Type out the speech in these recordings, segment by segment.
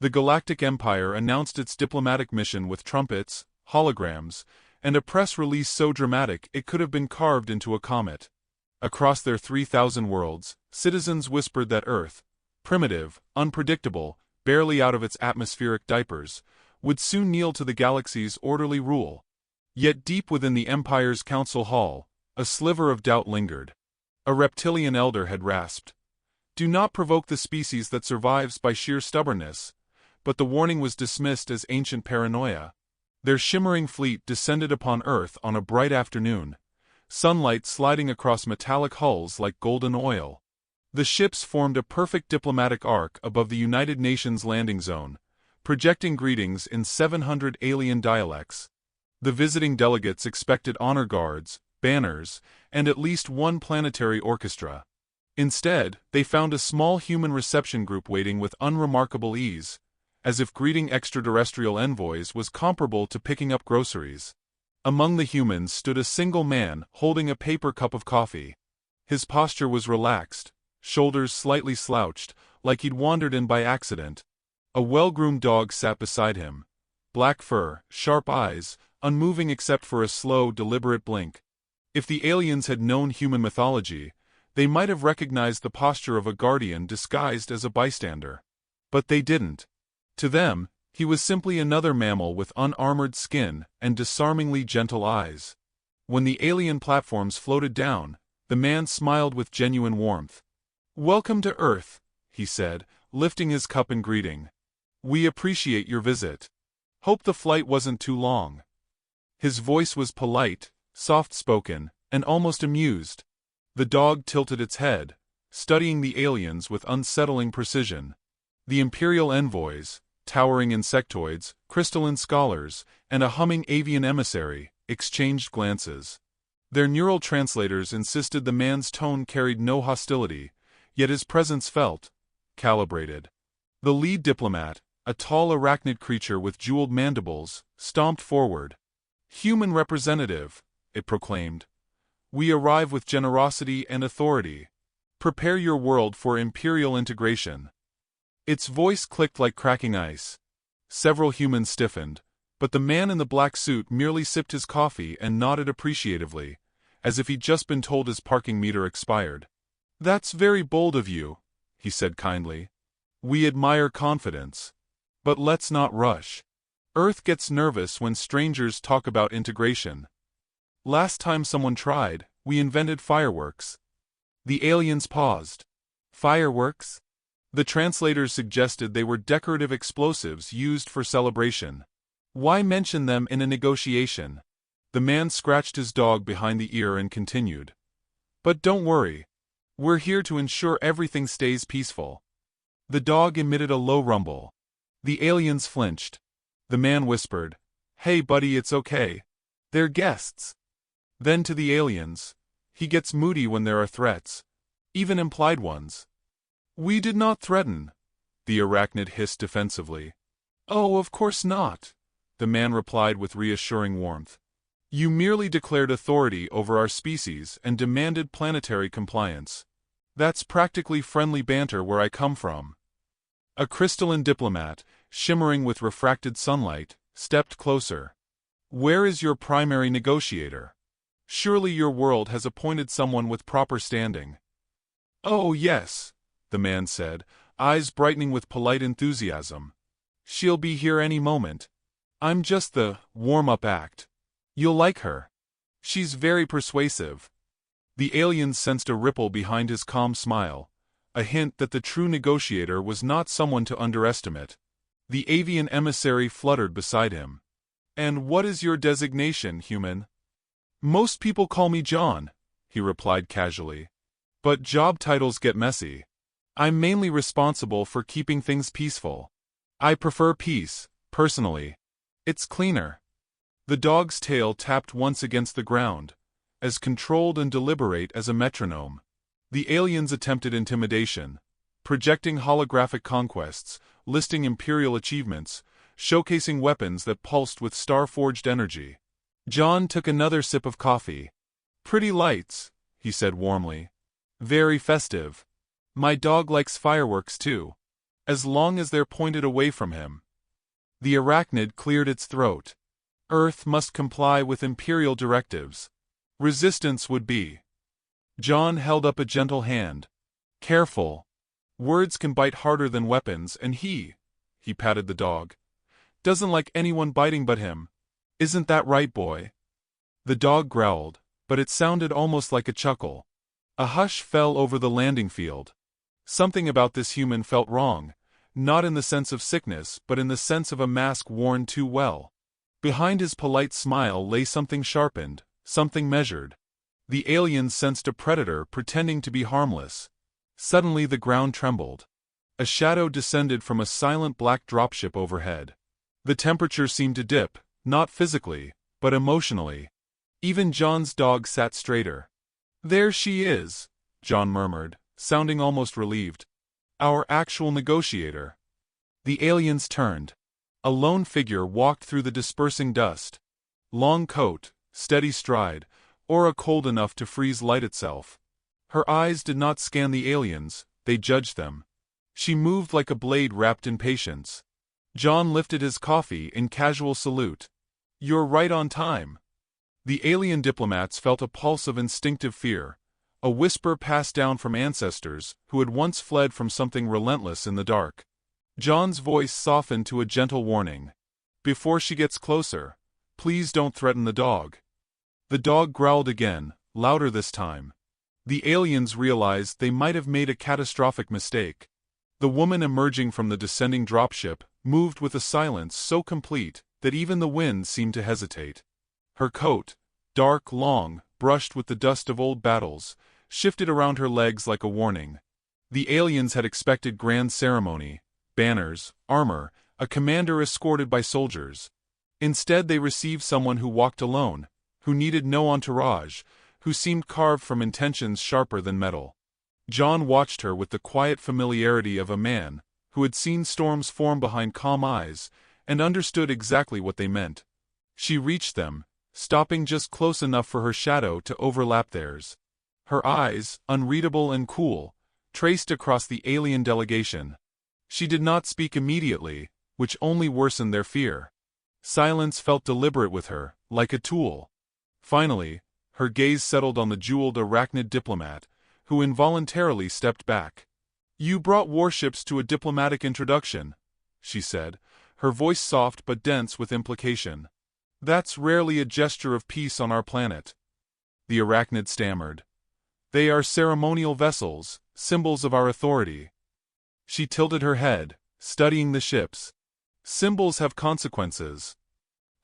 The Galactic Empire announced its diplomatic mission with trumpets, holograms, and a press release so dramatic it could have been carved into a comet. Across their 3,000 worlds, citizens whispered that Earth, primitive, unpredictable, barely out of its atmospheric diapers, would soon kneel to the galaxy's orderly rule. Yet deep within the Empire's council hall, a sliver of doubt lingered. A reptilian elder had rasped, "Do not provoke the species that survives by sheer stubbornness," but the warning was dismissed as ancient paranoia. Their shimmering fleet descended upon Earth on a bright afternoon, sunlight sliding across metallic hulls like golden oil. The ships formed a perfect diplomatic arc above the United Nations landing zone, projecting greetings in 700 alien dialects. The visiting delegates expected honor guards, banners, and at least one planetary orchestra. Instead, they found a small human reception group waiting with unremarkable ease, as if greeting extraterrestrial envoys was comparable to picking up groceries. Among the humans stood a single man holding a paper cup of coffee. His posture was relaxed, shoulders slightly slouched, like he'd wandered in by accident. A well-groomed dog sat beside him. Black fur, sharp eyes, unmoving except for a slow, deliberate blink. If the aliens had known human mythology, they might have recognized the posture of a guardian disguised as a bystander. But they didn't. To them, he was simply another mammal with unarmored skin and disarmingly gentle eyes. When the alien platforms floated down, the man smiled with genuine warmth. "Welcome to Earth," he said, lifting his cup in greeting. "We appreciate your visit. Hope the flight wasn't too long." His voice was polite, soft-spoken, and almost amused. The dog tilted its head, studying the aliens with unsettling precision. The Imperial envoys, towering insectoids, crystalline scholars, and a humming avian emissary, exchanged glances. Their neural translators insisted the man's tone carried no hostility, yet his presence felt calibrated. The lead diplomat, a tall arachnid creature with jeweled mandibles, stomped forward. "Human representative," it proclaimed. "We arrive with generosity and authority. Prepare your world for imperial integration." Its voice clicked like cracking ice. Several humans stiffened, but the man in the black suit merely sipped his coffee and nodded appreciatively, as if he'd just been told his parking meter expired. "That's very bold of you," he said kindly. "We admire confidence. But let's not rush. Earth gets nervous when strangers talk about integration. Last time someone tried, we invented fireworks." The aliens paused. "Fireworks?" The translators suggested they were decorative explosives used for celebration. "Why mention them in a negotiation?" The man scratched his dog behind the ear and continued. "But don't worry. We're here to ensure everything stays peaceful." The dog emitted a low rumble. The aliens flinched. The man whispered, "Hey buddy, it's okay. They're guests." Then to the aliens, "He gets moody when there are threats. Even implied ones." "We did not threaten," the arachnid hissed defensively. "Oh, of course not," the man replied with reassuring warmth. "You merely declared authority over our species and demanded planetary compliance. That's practically friendly banter where I come from." A crystalline diplomat, shimmering with refracted sunlight, stepped closer. "Where is your primary negotiator? Surely your world has appointed someone with proper standing." "Oh yes," the man said, eyes brightening with polite enthusiasm. "She'll be here any moment. I'm just the warm-up act. You'll like her. She's very persuasive." The aliens sensed a ripple behind his calm smile, a hint that the true negotiator was not someone to underestimate. The avian emissary fluttered beside him. "And what is your designation, human?" "Most people call me John," he replied casually. "But job titles get messy. I'm mainly responsible for keeping things peaceful. I prefer peace, personally. It's cleaner." The dog's tail tapped once against the ground, as controlled and deliberate as a metronome. The aliens attempted intimidation, projecting holographic conquests, listing imperial achievements, showcasing weapons that pulsed with star-forged energy. John took another sip of coffee. "Pretty lights," he said warmly. "Very festive. My dog likes fireworks too." as long as they're pointed away from him. The arachnid cleared its throat. Earth must comply with imperial directives. Resistance would be. John held up a gentle hand. Careful. Words can bite harder than weapons, and he patted the dog, doesn't like anyone biting but him. Isn't that right, boy? The dog growled, but it sounded almost like a chuckle. A hush fell over the landing field. Something about this human felt wrong, not in the sense of sickness but in the sense of a mask worn too well. Behind his polite smile lay something sharpened, something measured. The aliens sensed a predator pretending to be harmless. Suddenly the ground trembled. A shadow descended from a silent black dropship overhead. The temperature seemed to dip, not physically, but emotionally. Even John's dog sat straighter. There she is, John murmured, sounding almost relieved. Our actual negotiator. The aliens turned. A lone figure walked through the dispersing dust. Long coat, steady stride, aura cold enough to freeze light itself. Her eyes did not scan the aliens, they judged them. She moved like a blade wrapped in patience. John lifted his coffee in casual salute. You're right on time. The alien diplomats felt a pulse of instinctive fear, a whisper passed down from ancestors who had once fled from something relentless in the dark. John's voice softened to a gentle warning. Before she gets closer, please don't threaten the dog. The dog growled again, louder this time. The aliens realized they might have made a catastrophic mistake. The woman emerging from the descending dropship moved with a silence so complete that even the wind seemed to hesitate. Her coat, dark, long, brushed with the dust of old battles, shifted around her legs like a warning. The aliens had expected grand ceremony, banners, armor, a commander escorted by soldiers. Instead they received someone who walked alone, who needed no entourage, who seemed carved from intentions sharper than metal. John watched her with the quiet familiarity of a man who had seen storms form behind calm eyes and understood exactly what they meant. She reached them, stopping just close enough for her shadow to overlap theirs. Her eyes, unreadable and cool, traced across the alien delegation. She did not speak immediately, which only worsened their fear. Silence felt deliberate with her, like a tool. Finally, her gaze settled on the jeweled arachnid diplomat, who involuntarily stepped back. You brought warships to a diplomatic introduction, she said, her voice soft but dense with implication. That's rarely a gesture of peace on our planet. The arachnid stammered. They are ceremonial vessels, symbols of our authority. She tilted her head, studying the ships. Symbols have consequences.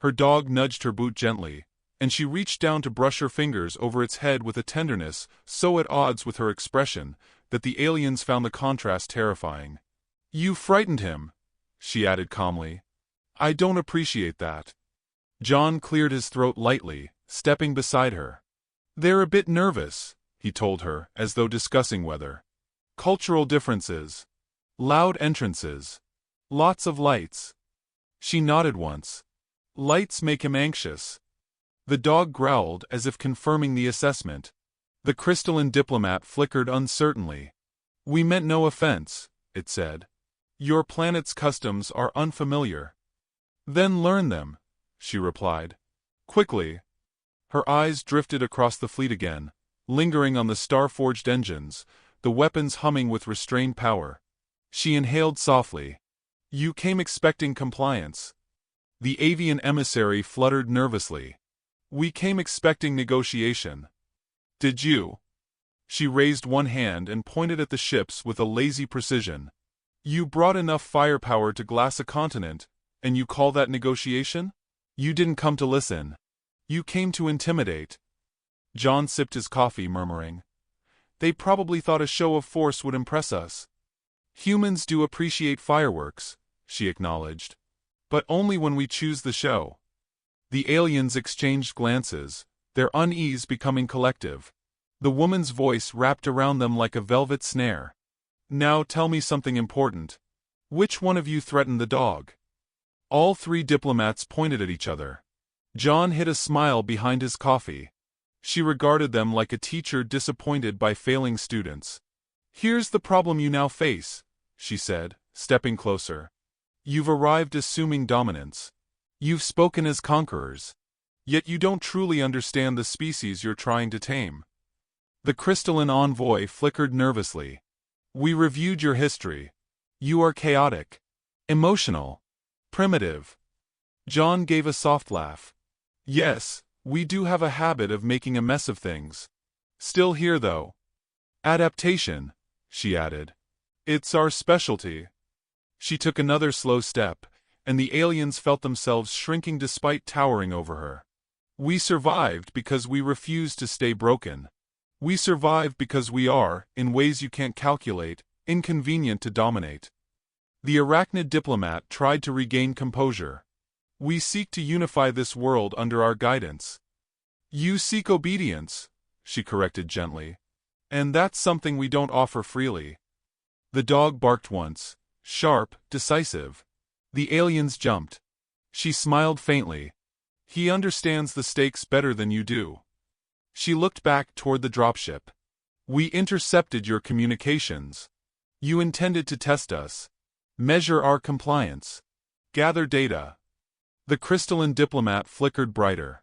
Her dog nudged her boot gently, and she reached down to brush her fingers over its head with a tenderness so at odds with her expression that the aliens found the contrast terrifying. You frightened him, she added calmly. I don't appreciate that. John cleared his throat lightly, stepping beside her. They're a bit nervous, he told her, as though discussing weather. Cultural differences. Loud entrances. Lots of lights. She nodded once. Lights make him anxious. The dog growled as if confirming the assessment. The crystalline diplomat flickered uncertainly. We meant no offense, it said. Your planet's customs are unfamiliar. Then learn them, she replied. Quickly. Her eyes drifted across the fleet again, lingering on the star-forged engines, the weapons humming with restrained power. She inhaled softly. You came expecting compliance. The avian emissary fluttered nervously. We came expecting negotiation. Did you? She raised one hand and pointed at the ships with a lazy precision. You brought enough firepower to glass a continent, and you call that negotiation? You didn't come to listen. You came to intimidate. John sipped his coffee, murmuring. They probably thought a show of force would impress us. Humans do appreciate fireworks, she acknowledged. But only when we choose the show. The aliens exchanged glances, their unease becoming collective. The woman's voice wrapped around them like a velvet snare. Now tell me something important. Which one of you threatened the dog? All three diplomats pointed at each other. John hid a smile behind his coffee. She regarded them like a teacher disappointed by failing students. Here's the problem you now face, she said, stepping closer. You've arrived assuming dominance. You've spoken as conquerors. Yet you don't truly understand the species you're trying to tame. The crystalline envoy flickered nervously. We reviewed your history. You are chaotic, emotional, primitive. John gave a soft laugh. Yes, we do have a habit of making a mess of things. Still here though. Adaptation, she added. It's our specialty. She took another slow step, and the aliens felt themselves shrinking despite towering over her. We survived because we refused to stay broken. We survive because we are, in ways you can't calculate, inconvenient to dominate. The arachnid diplomat tried to regain composure. We seek to unify this world under our guidance. You seek obedience, she corrected gently. And that's something we don't offer freely. The dog barked once, sharp, decisive. The aliens jumped. She smiled faintly. He understands the stakes better than you do. She looked back toward the dropship. We intercepted your communications. You intended to test us. Measure our compliance. Gather data. The crystalline diplomat flickered brighter.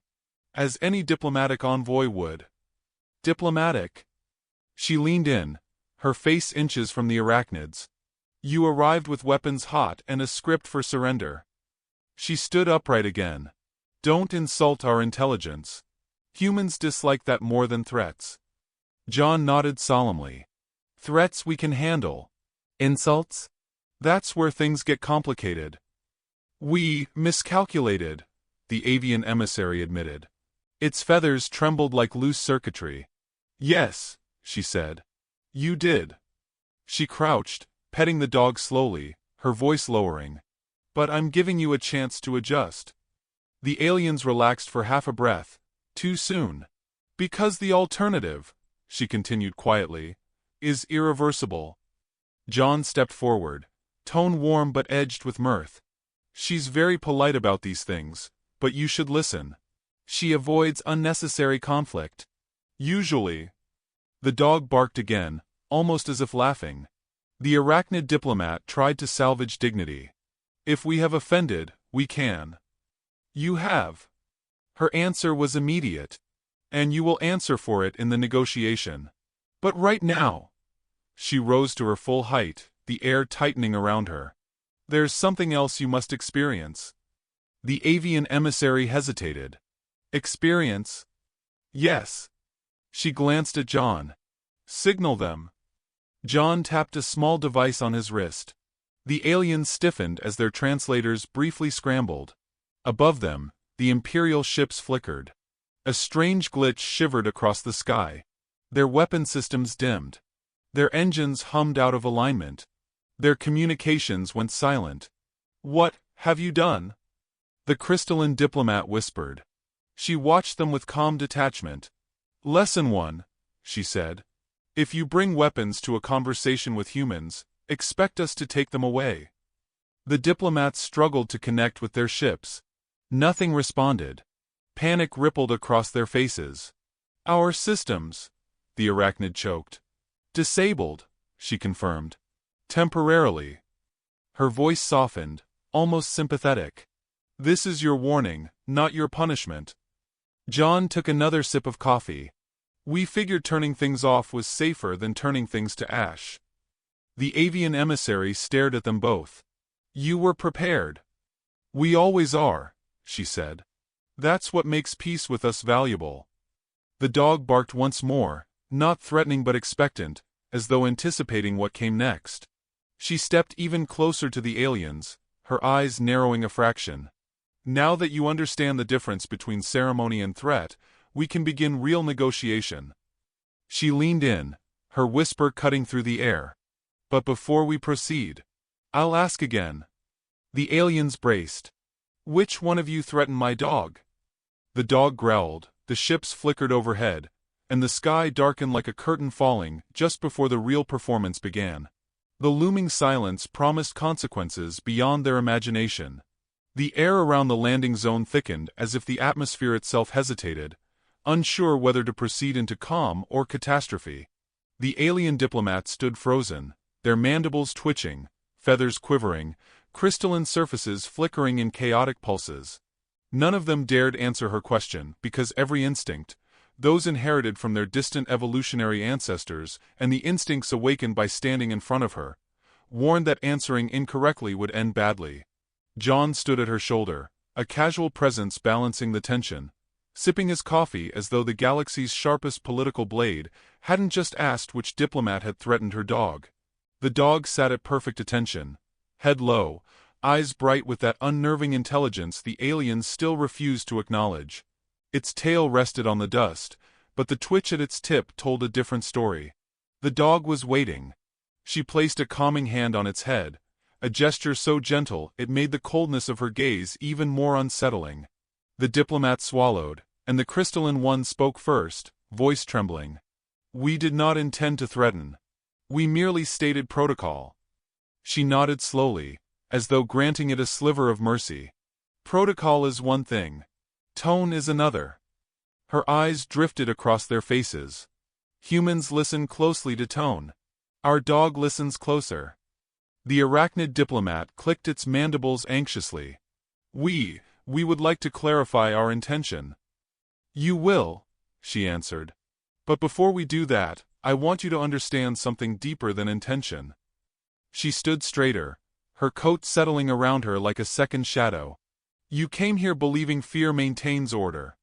As any diplomatic envoy would. Diplomatic. She leaned in, her face inches from the arachnids. You arrived with weapons hot and a script for surrender. She stood upright again. Don't insult our intelligence. Humans dislike that more than threats. John nodded solemnly. Threats we can handle. Insults? That's where things get complicated. We miscalculated, the avian emissary admitted. Its feathers trembled like loose circuitry. Yes, she said. You did. She crouched, petting the dog slowly, her voice lowering. But I'm giving you a chance to adjust. The aliens relaxed for half a breath. Too soon. Because the alternative, she continued quietly, is irreversible. John stepped forward, tone warm but edged with mirth. She's very polite about these things, but you should listen. She avoids unnecessary conflict. Usually. The dog barked again, almost as if laughing. The arachnid diplomat tried to salvage dignity. If we have offended, we can. You have. Her answer was immediate. And you will answer for it in the negotiation. But right now. She rose to her full height, the air tightening around her. There's something else you must experience. The avian emissary hesitated. Experience? Yes. She glanced at John. Signal them. John tapped a small device on his wrist. The aliens stiffened as their translators briefly scrambled. Above them, the Imperial ships flickered. A strange glitch shivered across the sky. Their weapon systems dimmed. Their engines hummed out of alignment. Their communications went silent. What have you done? The crystalline diplomat whispered. She watched them with calm detachment. Lesson 1, she said. If you bring weapons to a conversation with humans, expect us to take them away. The diplomats struggled to connect with their ships. Nothing responded. Panic rippled across their faces. Our systems, the arachnid choked. Disabled, she confirmed. Temporarily. Her voice softened, almost sympathetic. This is your warning, not your punishment. John took another sip of coffee. We figured turning things off was safer than turning things to ash. The avian emissary stared at them both. You were prepared. We always are, she said. That's what makes peace with us valuable. The dog barked once more, not threatening but expectant, as though anticipating what came next. She stepped even closer to the aliens, her eyes narrowing a fraction. Now that you understand the difference between ceremony and threat, we can begin real negotiation. She leaned in, her whisper cutting through the air. But before we proceed, I'll ask again. The aliens braced. Which one of you threatened my dog? The dog growled, the ships flickered overhead, and the sky darkened like a curtain falling just before the real performance began. The looming silence promised consequences beyond their imagination. The air around the landing zone thickened as if the atmosphere itself hesitated, unsure whether to proceed into calm or catastrophe. The alien diplomats stood frozen, their mandibles twitching, feathers quivering, crystalline surfaces flickering in chaotic pulses. None of them dared answer her question, because every instinct, those inherited from their distant evolutionary ancestors and the instincts awakened by standing in front of her, warned that answering incorrectly would end badly. John stood at her shoulder, a casual presence balancing the tension, sipping his coffee as though the galaxy's sharpest political blade hadn't just asked which diplomat had threatened her dog. The dog sat at perfect attention, head low, eyes bright with that unnerving intelligence the aliens still refused to acknowledge. Its tail rested on the dust, but the twitch at its tip told a different story. The dog was waiting. She placed a calming hand on its head, a gesture so gentle it made the coldness of her gaze even more unsettling. The diplomat swallowed, and the crystalline one spoke first, voice trembling. "We did not intend to threaten. We merely stated protocol." She nodded slowly, as though granting it a sliver of mercy. "Protocol is one thing. Tone is another." Her eyes drifted across their faces. "Humans listen closely to tone. Our dog listens closer." The arachnid diplomat clicked its mandibles anxiously. We would like to clarify our intention." "You will," she answered. "But before we do that, I want you to understand something deeper than intention." She stood straighter, her coat settling around her like a second shadow. "You came here believing fear maintains order.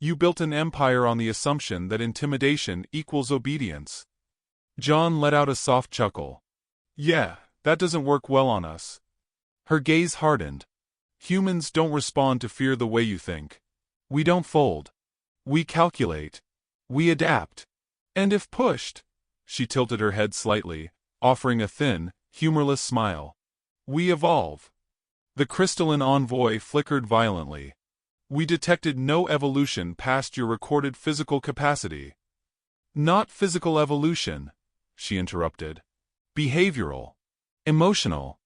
You built an empire on the assumption that intimidation equals obedience." John let out a soft chuckle. "Yeah, that doesn't work well on us." Her gaze hardened. "Humans don't respond to fear the way you think. We don't fold. We calculate. We adapt. And if pushed," she tilted her head slightly, offering a thin, humorless smile, "we evolve." The crystalline envoy flickered violently. "We detected no evolution past your recorded physical capacity." "Not physical evolution," she interrupted. "Behavioral. Emotional.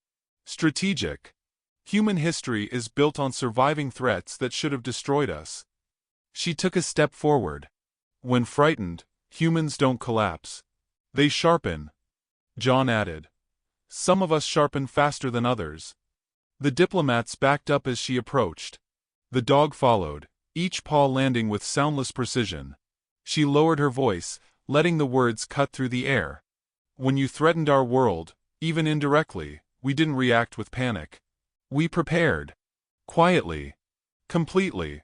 Strategic. Human history is built on surviving threats that should have destroyed us." She took a step forward. "When frightened, humans don't collapse. They sharpen." John added, "Some of us sharpen faster than others." The diplomats backed up as she approached. The dog followed, each paw landing with soundless precision. She lowered her voice, letting the words cut through the air. "When you threatened our world, even indirectly, we didn't react with panic. We prepared. Quietly. Completely."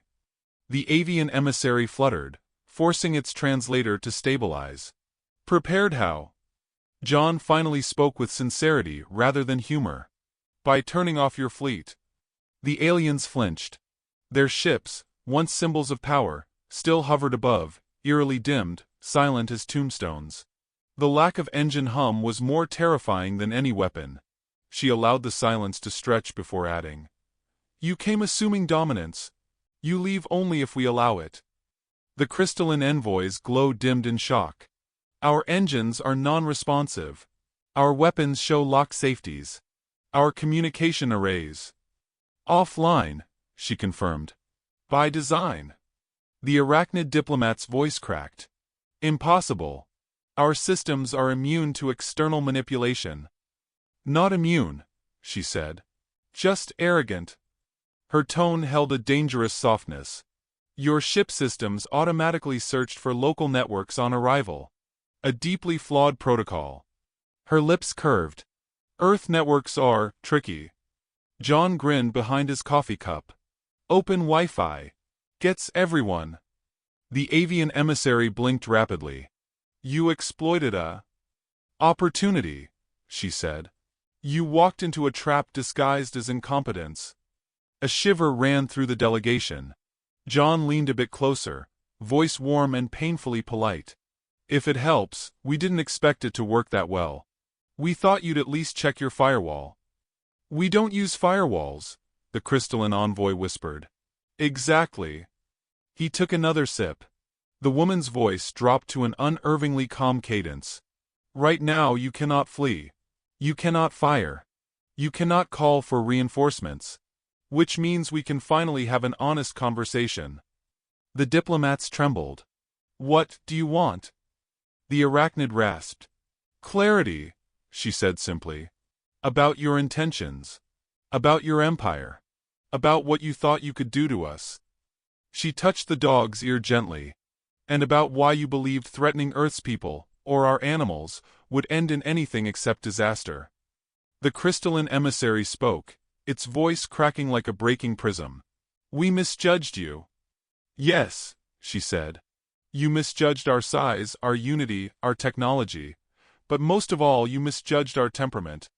The avian emissary fluttered, forcing its translator to stabilize. "Prepared how?" John finally spoke with sincerity rather than humor. "By turning off your fleet." The aliens flinched. Their ships, once symbols of power, still hovered above, eerily dimmed, silent as tombstones. The lack of engine hum was more terrifying than any weapon. She allowed the silence to stretch before adding, "You came assuming dominance. You leave only if we allow it." The crystalline envoy's glow dimmed in shock. "Our engines are non-responsive. Our weapons show lock safeties. Our communication arrays." "Offline," she confirmed. "By design." The arachnid diplomat's voice cracked. "Impossible. Our systems are immune to external manipulation." "Not immune," she said. "Just arrogant." Her tone held a dangerous softness. "Your ship systems automatically searched for local networks on arrival. A deeply flawed protocol." Her lips curved. "Earth networks are tricky." John grinned behind his coffee cup. "Open Wi-Fi. Gets everyone." The avian emissary blinked rapidly. "You exploited a opportunity," she said. "You walked into a trap disguised as incompetence." A shiver ran through the delegation. John leaned a bit closer, voice warm and painfully polite. "If it helps, we didn't expect it to work that well. We thought you'd at least check your firewall." "We don't use firewalls," the crystalline envoy whispered. "Exactly." He took another sip. The woman's voice dropped to an unervingly calm cadence. "Right now you cannot flee. You cannot fire. You cannot call for reinforcements. Which means we can finally have an honest conversation." The diplomats trembled. "What do you want?" The arachnid rasped. "Clarity," she said simply. About your intentions. About your empire. About what you thought you could do to us. She touched the dog's ear gently. And about why you believed threatening Earth's people, or our animals, would end in anything except disaster. The crystalline emissary spoke, its voice cracking like a breaking prism. We misjudged you. Yes, she said. You misjudged our size, our unity, our technology. But most of all, you misjudged our temperament.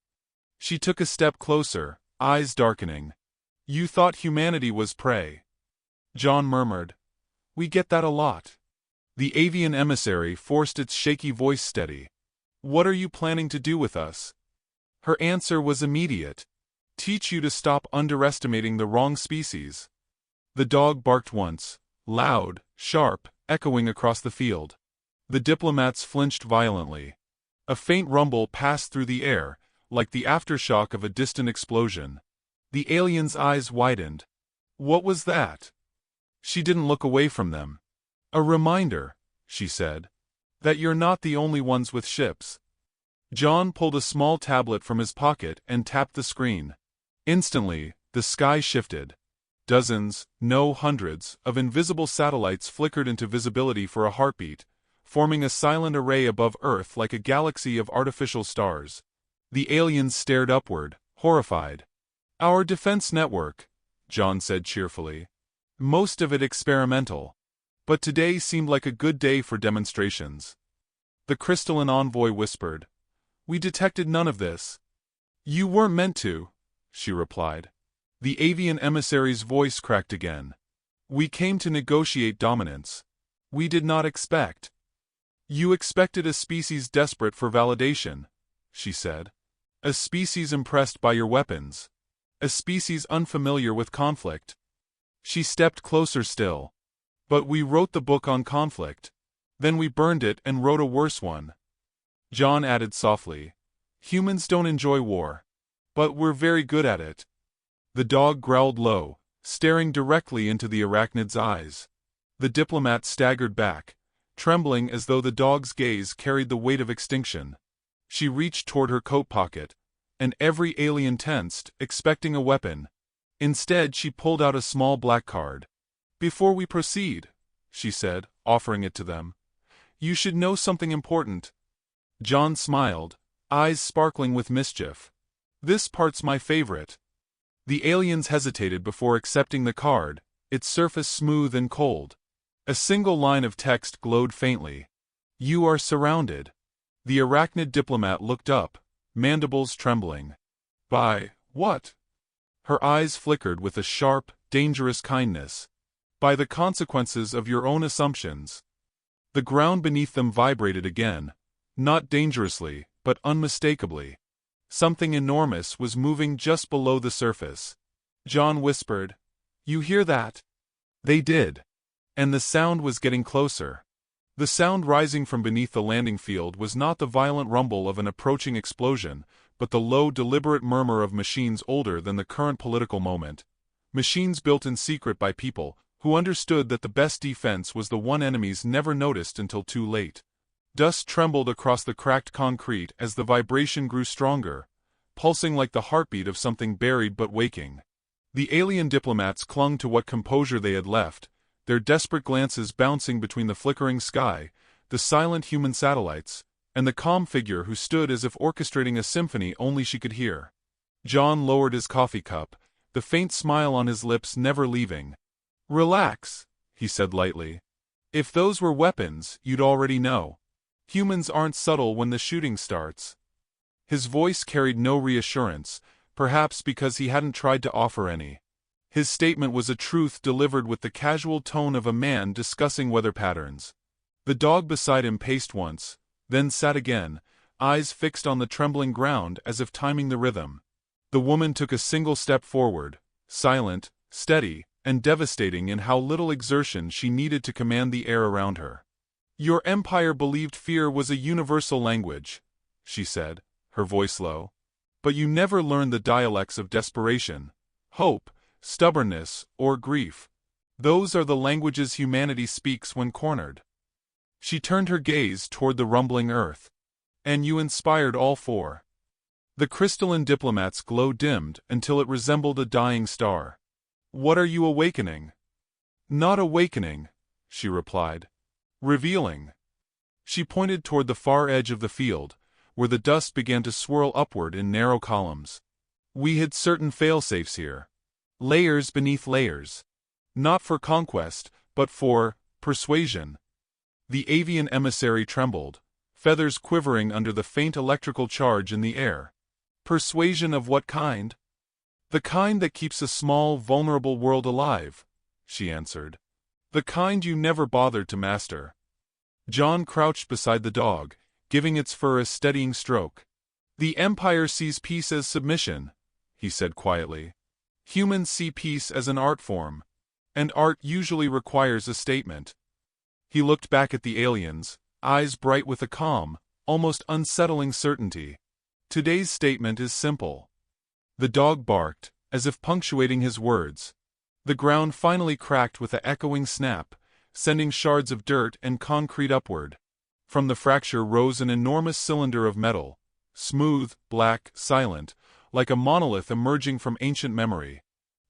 She took a step closer, eyes darkening. You thought humanity was prey. John murmured. We get that a lot. The avian emissary forced its shaky voice steady. What are you planning to do with us? Her answer was immediate. Teach you to stop underestimating the wrong species. The dog barked once, loud, sharp, echoing across the field. The diplomats flinched violently. A faint rumble passed through the air, like the aftershock of a distant explosion. The alien's eyes widened. What was that? She didn't look away from them. A reminder, she said, that you're not the only ones with ships. John pulled a small tablet from his pocket and tapped the screen. Instantly, the sky shifted. Dozens, no hundreds, of invisible satellites flickered into visibility for a heartbeat, forming a silent array above Earth like a galaxy of artificial stars. The aliens stared upward, horrified. Our defense network, John said cheerfully. Most of it experimental. But today seemed like a good day for demonstrations. The crystalline envoy whispered. We detected none of this. You weren't meant to, she replied. The avian emissary's voice cracked again. We came to negotiate dominance. We did not expect. You expected a species desperate for validation, she said. A species impressed by your weapons. A species unfamiliar with conflict. She stepped closer still. But we wrote the book on conflict. Then we burned it and wrote a worse one. John added softly. Humans don't enjoy war. But we're very good at it. The dog growled low, staring directly into the arachnid's eyes. The diplomat staggered back, trembling as though the dog's gaze carried the weight of extinction. She reached toward her coat pocket, and every alien tensed, expecting a weapon. Instead, she pulled out a small black card. Before we proceed, she said, offering it to them, you should know something important. John smiled, eyes sparkling with mischief. This part's my favorite. The aliens hesitated before accepting the card, its surface smooth and cold. A single line of text glowed faintly. You are surrounded. The arachnid diplomat looked up, mandibles trembling. By what? Her eyes flickered with a sharp, dangerous kindness. By the consequences of your own assumptions. The ground beneath them vibrated again, not dangerously, but unmistakably. Something enormous was moving just below the surface. John whispered, You hear that? They did. And the sound was getting closer. The sound rising from beneath the landing field was not the violent rumble of an approaching explosion, but the low, deliberate murmur of machines older than the current political moment. Machines built in secret by people who understood that the best defense was the one enemies never noticed until too late. Dust trembled across the cracked concrete as the vibration grew stronger, pulsing like the heartbeat of something buried but waking. The alien diplomats clung to what composure they had left, their desperate glances bouncing between the flickering sky, the silent human satellites, and the calm figure who stood as if orchestrating a symphony only she could hear. John lowered his coffee cup, the faint smile on his lips never leaving. Relax, he said lightly. If those were weapons, you'd already know. Humans aren't subtle when the shooting starts. His voice carried no reassurance, perhaps because he hadn't tried to offer any. His statement was a truth delivered with the casual tone of a man discussing weather patterns. The dog beside him paced once, then sat again, eyes fixed on the trembling ground as if timing the rhythm. The woman took a single step forward, silent, steady, and devastating in how little exertion she needed to command the air around her. Your empire believed fear was a universal language, she said, her voice low. But you never learned the dialects of desperation, hope, stubbornness, or grief. Those are the languages humanity speaks when cornered. She turned her gaze toward the rumbling earth. And you inspired all four. The crystalline Diplomats' glow dimmed until it resembled a dying star. "What are you awakening?" "Not awakening," she replied. "Revealing." She pointed toward the far edge of the field, where the dust began to swirl upward in narrow columns. "We hid certain failsafes here. Layers beneath layers. Not for conquest, but for persuasion." The avian emissary trembled, feathers quivering under the faint electrical charge in the air. "Persuasion of what kind?" "The kind that keeps a small, vulnerable world alive," she answered. "The kind you never bothered to master." John crouched beside the dog, giving its fur a steadying stroke. "The Empire sees peace as submission," he said quietly. "Humans see peace as an art form. And art usually requires a statement." He looked back at the aliens, eyes bright with a calm, almost unsettling certainty. "Today's statement is simple." The dog barked, as if punctuating his words. The ground finally cracked with an echoing snap, sending shards of dirt and concrete upward. From the fracture rose an enormous cylinder of metal, smooth, black, silent, like a monolith emerging from ancient memory.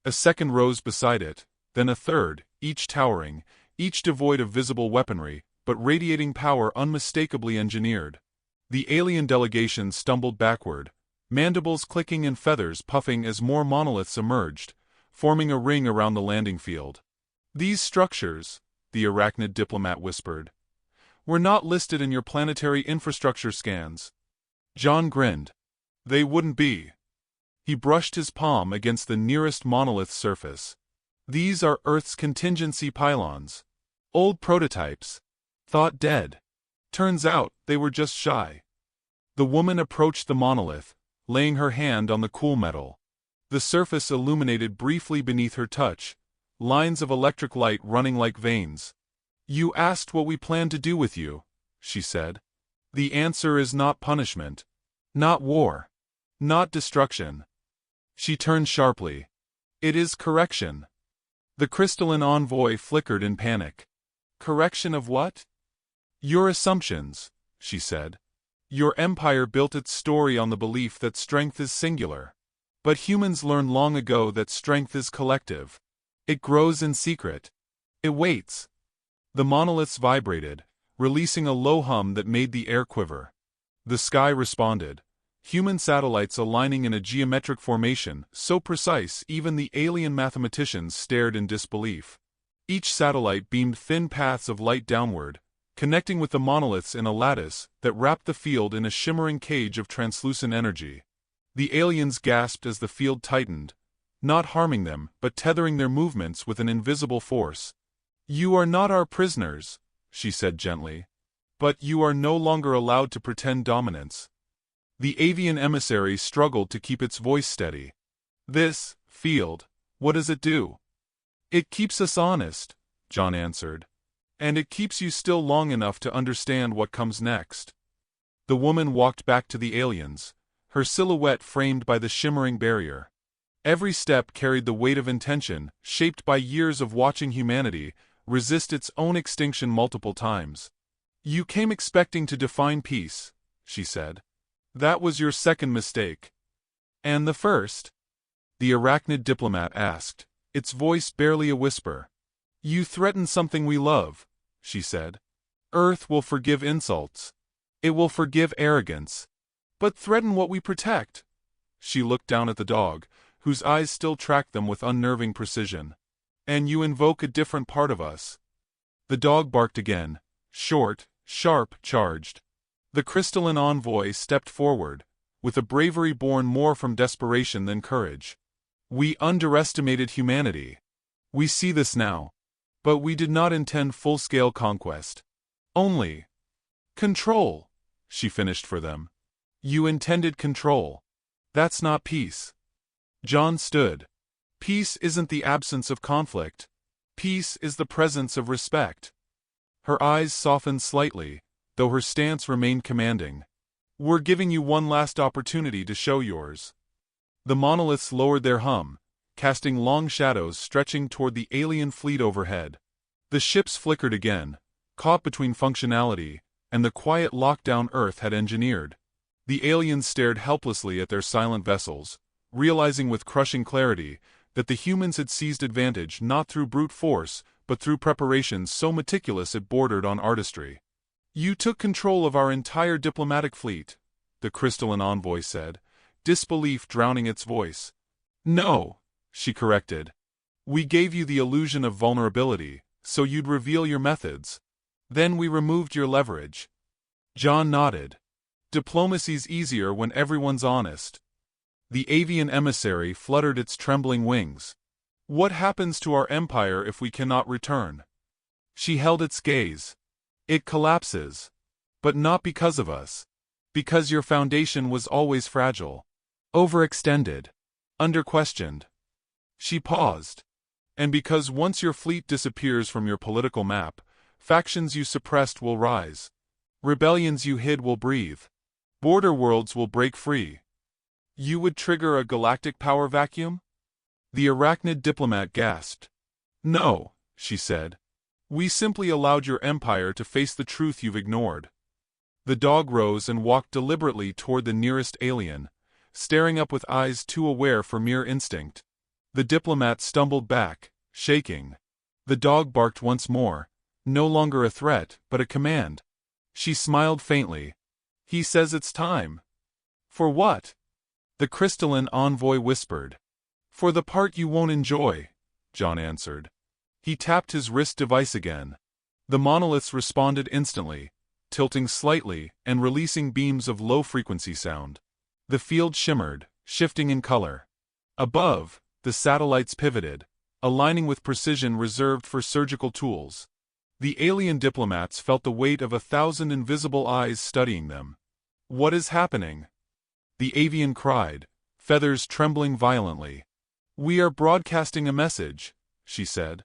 A second rose beside it, then a third, each towering, each devoid of visible weaponry, but radiating power unmistakably engineered. The alien delegation stumbled backward, mandibles clicking and feathers puffing as more monoliths emerged, forming a ring around the landing field. "These structures," the arachnid diplomat whispered, "were not listed in your planetary infrastructure scans." John grinned. "They wouldn't be." He brushed his palm against the nearest monolith's surface. "These are Earth's contingency pylons. Old prototypes. Thought dead. Turns out they were just shy." The woman approached the monolith, laying her hand on the cool metal. The surface illuminated briefly beneath her touch, lines of electric light running like veins. "You asked what we plan to do with you," she said. "The answer is not punishment. Not war. Not destruction." She turned sharply. "It is correction." The crystalline envoy flickered in panic. "Correction of what?" "Your assumptions," she said. "Your empire built its story on the belief that strength is singular. But humans learned long ago that strength is collective. It grows in secret. It waits." The monoliths vibrated, releasing a low hum that made the air quiver. The sky responded, human satellites aligning in a geometric formation so precise even the alien mathematicians stared in disbelief. Each satellite beamed thin paths of light downward, connecting with the monoliths in a lattice that wrapped the field in a shimmering cage of translucent energy. The aliens gasped as the field tightened, not harming them but tethering their movements with an invisible force. "You are not our prisoners," she said gently. "But you are no longer allowed to pretend dominance." The avian emissary struggled to keep its voice steady. "This field, what does it do?" "It keeps us honest," John answered. "And it keeps you still long enough to understand what comes next." The woman walked back to the aliens, her silhouette framed by the shimmering barrier. Every step carried the weight of intention, shaped by years of watching humanity resist its own extinction multiple times. "You came expecting to define peace," she said. "That was your second mistake." "And the first?" the arachnid diplomat asked, its voice barely a whisper. "You threaten something we love," she said. "Earth will forgive insults. It will forgive arrogance. But threaten what we protect." She looked down at the dog, whose eyes still tracked them with unnerving precision. "And you invoke a different part of us." The dog barked again, short, sharp, charged. The crystalline envoy stepped forward, with a bravery born more from desperation than courage. "We underestimated humanity. We see this now. But we did not intend full-scale conquest. Only control," she finished for them. "You intended control. That's not peace." John stood. "Peace isn't the absence of conflict. Peace is the presence of respect." Her eyes softened slightly, though her stance remained commanding. "We're giving you one last opportunity to show yours." The monoliths lowered their hum, casting long shadows stretching toward the alien fleet overhead. The ships flickered again, caught between functionality and the quiet lockdown Earth had engineered. The aliens stared helplessly at their silent vessels, realizing with crushing clarity that the humans had seized advantage not through brute force, but through preparations so meticulous it bordered on artistry. "You took control of our entire diplomatic fleet," the crystalline envoy said, disbelief drowning its voice. "No," she corrected. "We gave you the illusion of vulnerability, so you'd reveal your methods. Then we removed your leverage." John nodded. "Diplomacy's easier when everyone's honest." The avian emissary fluttered its trembling wings. "What happens to our empire if we cannot return?" She held its gaze. "It collapses. But not because of us. Because your foundation was always fragile. Overextended. Under-questioned." She paused. "And because once your fleet disappears from your political map, factions you suppressed will rise. Rebellions you hid will breathe. Border worlds will break free. You would trigger a galactic power vacuum?" The arachnid diplomat gasped. "No," she said. "We simply allowed your empire to face the truth you've ignored." The dog rose and walked deliberately toward the nearest alien, staring up with eyes too aware for mere instinct. The diplomat stumbled back, shaking. The dog barked once more, no longer a threat, but a command. She smiled faintly. "He says it's time." "For what?" The crystalline envoy whispered. "For the part you won't enjoy," John answered. He tapped his wrist device again. The monoliths responded instantly, tilting slightly and releasing beams of low-frequency sound. The field shimmered, shifting in color. Above, the satellites pivoted, aligning with precision reserved for surgical tools. The alien diplomats felt the weight of 1,000 invisible eyes studying them. "What is happening?" The avian cried, feathers trembling violently. "We are broadcasting a message," she said.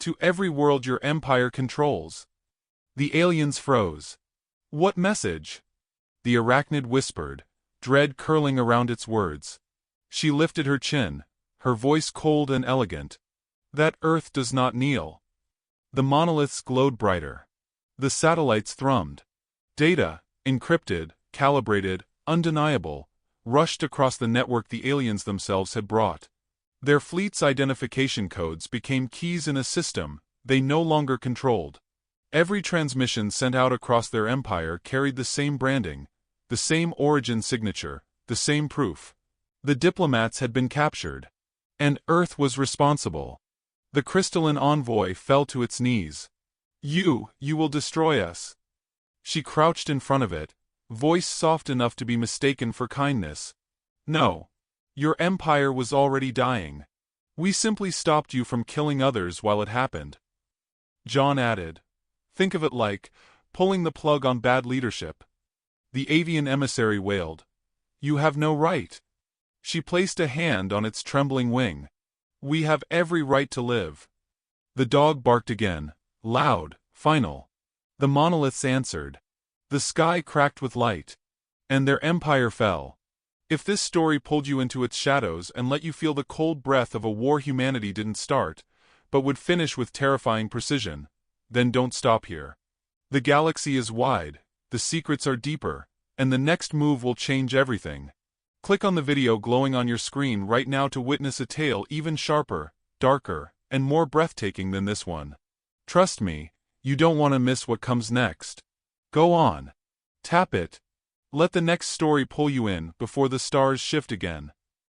"To every world your empire controls." The aliens froze. "What message?" The arachnid whispered, dread curling around its words. She lifted her chin, her voice cold and elegant. "That Earth does not kneel." The monoliths glowed brighter. The satellites thrummed. Data, encrypted, calibrated, undeniable, rushed across the network the aliens themselves had brought. Their fleet's identification codes became keys in a system they no longer controlled. Every transmission sent out across their empire carried the same branding, the same origin signature, the same proof. The diplomats had been captured. And Earth was responsible. The crystalline envoy fell to its knees. You will destroy us." She crouched in front of it, voice soft enough to be mistaken for kindness. "No. Your empire was already dying. We simply stopped you from killing others while it happened." John added, "Think of it like pulling the plug on bad leadership." The avian emissary wailed. "You have no right." She placed a hand on its trembling wing. "We have every right to live." The dog barked again, loud, final. The monoliths answered. The sky cracked with light. And their empire fell. If this story pulled you into its shadows and let you feel the cold breath of a war humanity didn't start, but would finish with terrifying precision, then don't stop here. The galaxy is wide, the secrets are deeper, and the next move will change everything. Click on the video glowing on your screen right now to witness a tale even sharper, darker, and more breathtaking than this one. Trust me, you don't want to miss what comes next. Go on. Tap it. Let the next story pull you in before the stars shift again.